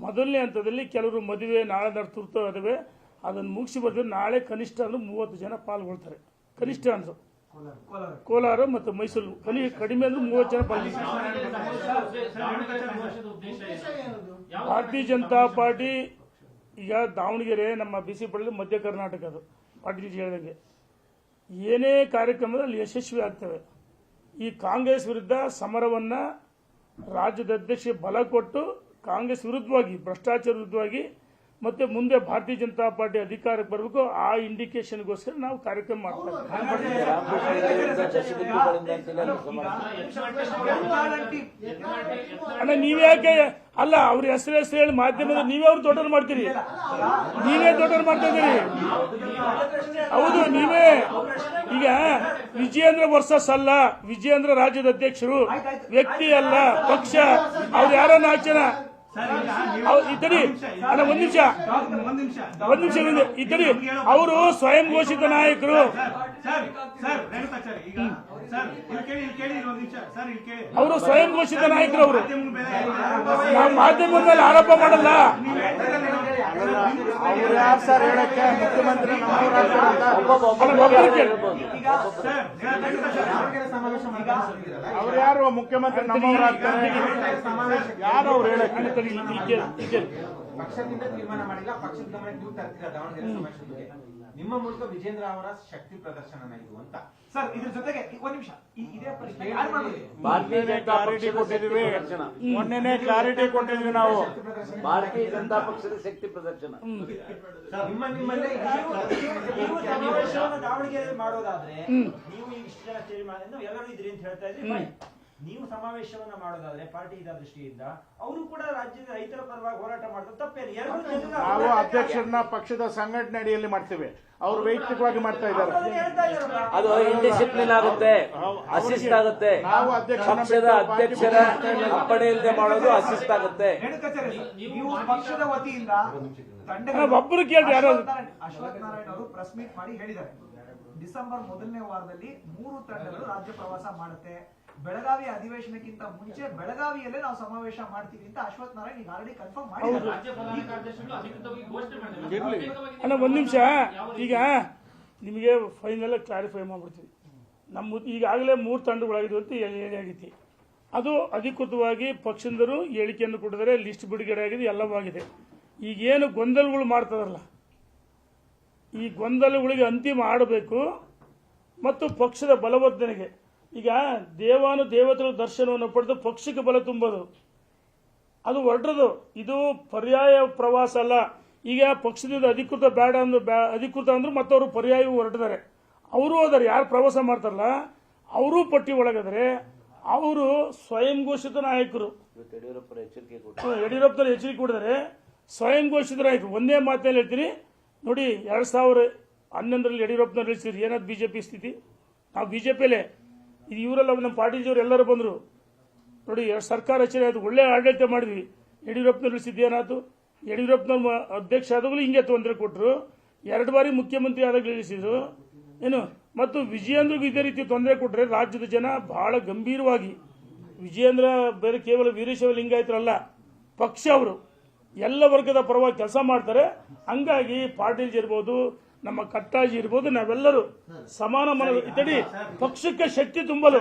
ಮೊದಲನೇ ಹಂತದಲ್ಲಿ ಕೆಲವರು ಮದುವೆ ನಾಳೆ ತುರ್ತು ಅದಾವೆ, ಅದನ್ನು ಮುಗಿಸಿ ಬರ್ತಾರೆ. ನಾಳೆ ಕನಿಷ್ಠ ಅಂದ್ರೆ 30 ಜನ ಪಾಲ್ಗೊಳ್ತಾರೆ. ಕನಿಷ್ಠ ಅಂದ್ರೆ ಕೋಲಾರ ಮತ್ತು ಮೈಸೂರು ಕಡಿಮೆ ಅಂದ್ರೆ 30 ಜನ ಪಾಲ್ಗೊಳ್ತಾರೆ. ಭಾರತೀಯ ಜನತಾ ಪಾರ್ಟಿ ಈಗ ದಾವಣಗೆರೆ ನಮ್ಮ ಬಿಸಿ ಪಡೆದು ಮಧ್ಯ ಕರ್ನಾಟಕದ ಪಾಟೀಲ್ ಹೇಳಿದಂಗೆ ಏನೇ ಕಾರ್ಯಕ್ರಮದಲ್ಲಿ ಯಶಸ್ವಿ ಆಗ್ತವೆ. ಈ ಕಾಂಗ್ರೆಸ್ ವಿರುದ್ಧ ಸಮರವನ್ನ ರಾಜ್ಯದ ಅಧ್ಯಕ್ಷ ಬಲ ಕೊಟ್ಟು ಕಾಂಗ್ರೆಸ್ ವಿರುದ್ಧವಾಗಿ ಭ್ರಷ್ಟಾಚಾರ ವಿರುದ್ಧವಾಗಿ ಮತ್ತೆ ಮುಂದೆ ಭಾರತೀಯ ಜನತಾ ಪಾರ್ಟಿ ಅಧಿಕಾರಕ್ಕೆ ಬರಬೇಕು, ಆ ಇಂಡಿಕೇಶನ್ಗೋಸ್ಕರ ನಾವು ಕಾರ್ಯಕ್ರಮ ಮಾಡ್ತೇವೆ. ಅಣ್ಣ ನೀವ್ಯಾಕೆ ಅಲ್ಲ ಅವ್ರ ಹೆಸರು ಹೇಳಿ ಮಾಧ್ಯಮದ ನೀವೇ ಅವ್ರು ದೊಡ್ಡರು ಮಾಡ್ತೀರಿ, ನೀವೇ ದೊಡ್ಡರು ಮಾಡ್ತಾ ಇದ್ದೀರಿ. ಹೌದು ನೀವೇ. ಈಗ ವಿಜಯೇಂದ್ರ ವರ್ಸಸ್ ಅಲ್ಲ, ವಿಜಯೇಂದ್ರ ರಾಜ್ಯದ ಅಧ್ಯಕ್ಷರು, ವ್ಯಕ್ತಿ ಅಲ್ಲ ಪಕ್ಷ. ಅವ್ರು ಯಾರೋ 4 ಜನ ಇದ್ದರಿ ಅಲ್ಲ ಒಂದ್ ನಿಮಿಷ ಇದ್ದರಿ ಅವರು ಸ್ವಯಂ ಘೋಷಿತ ನಾಯಕರು. ಅವರು ಸ್ವಯಂ ಘೋಷಿತ ನಾಯಕರು. ಅವರು ನಾವು ಮಾಧ್ಯಮದ ಮೇಲೆ ಆರೋಪ ಮಾಡಲ್ಲ. ಅವ್ರು ಯಾರು ಮುಖ್ಯಮಂತ್ರಿ ನಮ್ಮವರಾಗ್ತಾರೆ? ಯಾರು ಅವ್ರು ಹೇಳಕ್ಕೆ ಪಕ್ಷದಿಂದ ತೀರ್ಮಾನ ಮಾಡಿಲ್ಲ, ಪಕ್ಷದ ಗಮನ ನೀವು ತರ್ತೀರಾ ದಾವಣಗೆರೆ ಸಮಾವೇಶಕ್ಕೆ ನಿಮ್ಮ ಮೂಲಕ ವಿಜೇಂದ್ರ ಅವರ ಶಕ್ತಿ ಪ್ರದರ್ಶನ ಇದು ಅಂತ. ಸರ್ ಇದ್ರ ಜೊತೆಗೆ ಒಂದ್ ನಿಮಿಷ ಇದೇ ಭಾರತೀಯ ಜನತಾ ಕ್ಲಾರಿಟಿ ಕೊಟ್ಟಿದ್ವಿ, ಮೊನ್ನೆನೇ ಕ್ಲಾರಿಟಿ ಕೊಟ್ಟಿದ್ವಿ ನಾವು. ಭಾರತೀಯ ಜನತಾ ಪಕ್ಷದ ಶಕ್ತಿ ಪ್ರದರ್ಶನ ನಿಮ್ಮಲ್ಲೇ ಸಮಾವೇಶವನ್ನು ದಾವಣಗೆರೆ ಮಾಡೋದಾದ್ರೆ ನೀವು ಈಗ ಇಷ್ಟು ಜನ ಸೇರಿ ಎಲ್ಲರೂ ಇದ್ರಿ ಅಂತ ಹೇಳ್ತಾ ಇದ್ರಿ. ನೀವು ಸಮಾವೇಶವನ್ನ ಮಾಡೋದಾದ್ರೆ ಪಾರ್ಟಿ ಇದ ದೃಷ್ಟಿಯಿಂದ ಅವರು ಕೂಡ ರಾಜ್ಯದ ರೈತರ ಪರವಾಗಿ ಹೋರಾಟ ಮಾಡೋದು ತಪ್ಪೇನು? ನಾವು ಅಧ್ಯಕ್ಷರನ್ನ ಪಕ್ಷದ ಸಂಘಟನೆ ಅಡಿಯಲ್ಲಿ ಮಾಡ್ತೇವೆ, ಅವರು ವೈಯಕ್ತಿಕವಾಗಿ ಮಾಡ್ತಾ ಇದ್ದಾರೆ. ಅದು ಇಂಡಿಸಿಪ್ಲಿನ್ ಆಗುತ್ತೆ, ಅಸಿಸ್ಟ್ ಆಗುತ್ತೆ. ನಾವು ಪಕ್ಷದ ಅಧ್ಯಕ್ಷರ ಅಪ್ಪಣೆ ಇಲ್ಲದೆ ಮಾಡೋದು ಅಸಿಸ್ಟ್ ಆಗುತ್ತೆ. ನೀವು ಪಕ್ಷದ ವತಿಯಿಂದ ಒಬ್ಬರು ಕೇಳಿ ಯಾರು ಅಶ್ವಥ್ ನಾರಾಯಣ ಅವರು ಪ್ರೆಸ್ ಮೀಟ್ ಮಾಡಿ ಹೇಳಿದ್ದಾರೆ, ಡಿಸೆಂಬರ್ ಮೊದಲನೇ ವಾರದಲ್ಲಿ 3 ತಂಡಗಳು ರಾಜ್ಯ ಪ್ರವಾಸ ಮಾಡುತ್ತೆ, ಬೆಳಗಾವಿ ಅಧಿವೇಶನಕ್ಕಿಂತ ಮುಂಚೆ ಬೆಳಗಾವಿಯಲ್ಲೇ ನಾವು ಸಮಾವೇಶ ಮಾಡ್ತೀವಿ ಅಂತ ಅಶ್ವಥ್ ನಾರಾಯಣ್ ಈಗ ಆಲ್ರೆಡಿ ಕನ್ಫರ್ಮ್ ಮಾಡಿದ್ದಾರೆ. ಅಣ್ಣ ಒಂದ್ ನಿಮಿಷ, ಈಗ ನಿಮಗೆ ಫೈನಲ್ ಕ್ಲಾರಿಫೈ ಮಾಡ್ಬಿಡ್ತೀವಿ. ನಮ್ಮ ಈಗಾಗಲೇ 3 ತಂಡಗಳಾಗಿದ್ವು ಅಂತ ಹೇಳಿಯಾಗೈತಿ. ಅದು ಅಧಿಕೃತವಾಗಿ ಪಕ್ಷದವರು ಹೇಳಿಕೆಯನ್ನು ಕೊಟ್ಟಿದ್ದಾರೆ, ಲಿಸ್ಟ್ ಬಿಡುಗಡೆ ಆಗಿದೆ, ಎಲ್ಲವಾಗಿದೆ. ಈಗೇನು ಗೊಂದಲಗಳು ಮಾಡ್ತದಲ್ಲ, ಈ ಗೊಂದಲಗಳಿಗೆ ಅಂತಿಮ ಆಡಬೇಕು ಮತ್ತು ಪಕ್ಷದ ಬಲವರ್ಧನೆಗೆ. ಈಗ ದೇವತೆಗಳ ದರ್ಶನವನ್ನು ಪಡೆದು ಪಕ್ಷಕ್ಕೆ ಬಲ ತುಂಬೋದು, ಅದು ಹೊರಟದು. ಇದು ಪರ್ಯಾಯ ಪ್ರವಾಸ ಅಲ್ಲ. ಈಗ ಪಕ್ಷದಿಂದ ಅಧಿಕೃತ ಬೇಡ ಅಂದ್ರೆ ಅಧಿಕೃತ ಅಂದ್ರೆ ಮತ್ತವರು ಪರ್ಯಾಯ ಹೊರಟಿದ್ದಾರೆ. ಅವರು ಹೋದಾರೆ, ಯಾರು ಪ್ರವಾಸ ಮಾಡ್ತಾರಲ್ಲ ಅವರೂ ಪಟ್ಟಿ ಒಳಗಾದರೆ. ಅವರು ಸ್ವಯಂ ಘೋಷಿತ ನಾಯಕರು. ಯಡಿಯೂರಪ್ಪನವರು ಎಚ್ಚರಿಕೆ ಕೊಡಿದರೆ ಸ್ವಯಂ ಘೋಷಿತ ನಾಯಕರು. ಒಂದೇ ಮಾತಲ್ಲಿ ಹೇಳ್ತೀನಿ ನೋಡಿ, 2011ರಲ್ಲಿ ಯಡಿಯೂರಪ್ಪನವ್ರು ಹೇಳಿಸಿದ್ರು ಏನಾದ್ರು ಬಿಜೆಪಿ ಸ್ಥಿತಿ. ನಾವು ಬಿಜೆಪಿಯಲ್ಲೇ ಇದು, ಇವರೆಲ್ಲ ನಮ್ಮ ಪಾರ್ಟಿಯವರು ಎಲ್ಲರೂ ಬಂದರು ನೋಡಿ. ಸರ್ಕಾರ ರಚನೆ ಆಯ್ತು, ಒಳ್ಳೆ ಆಡಳಿತ ಮಾಡಿದ್ವಿ. ಯಡಿಯೂರಪ್ಪನವ್ರು ಇಳಿಸಿದ್ದು ಏನಾಯ್ತು? ಯಡಿಯೂರಪ್ಪನವ್ರ ಅಧ್ಯಕ್ಷ ಆದಾಗಲೂ ಹಿಂಗೆ ತೊಂದರೆ ಕೊಟ್ಟರು, 2 ಬಾರಿ ಮುಖ್ಯಮಂತ್ರಿ ಆದಾಗಲೂ ಇಳಿಸಿದ್ರು ಏನು. ಮತ್ತು ವಿಜಯೇಂದ್ರಗೂ ಇದೇ ರೀತಿ ತೊಂದರೆ ಕೊಟ್ಟರೆ ರಾಜ್ಯದ ಜನ ಬಹಳ ಗಂಭೀರವಾಗಿ, ವಿಜಯೇಂದ್ರ ಬೇರೆ ಕೇವಲ ವೀರಶೈವ ಲಿಂಗಾಯತರಲ್ಲ, ಪಕ್ಷ ಅವರು ಎಲ್ಲ ವರ್ಗದ ಪರವಾಗಿ ಕೆಲಸ ಮಾಡ್ತಾರೆ. ಹಂಗಾಗಿ ಪಾಟೀಲ್ ಇರ್ಬೋದು, ನಮ್ಮ ಕಟ್ಟಾಜಿ ಇರ್ಬೋದು, ನಾವೆಲ್ಲರೂ ಸಮಾನ ಮನ ಇದ್ದಡಿ ಪಕ್ಷಕ್ಕೆ ಶಕ್ತಿ ತುಂಬಲು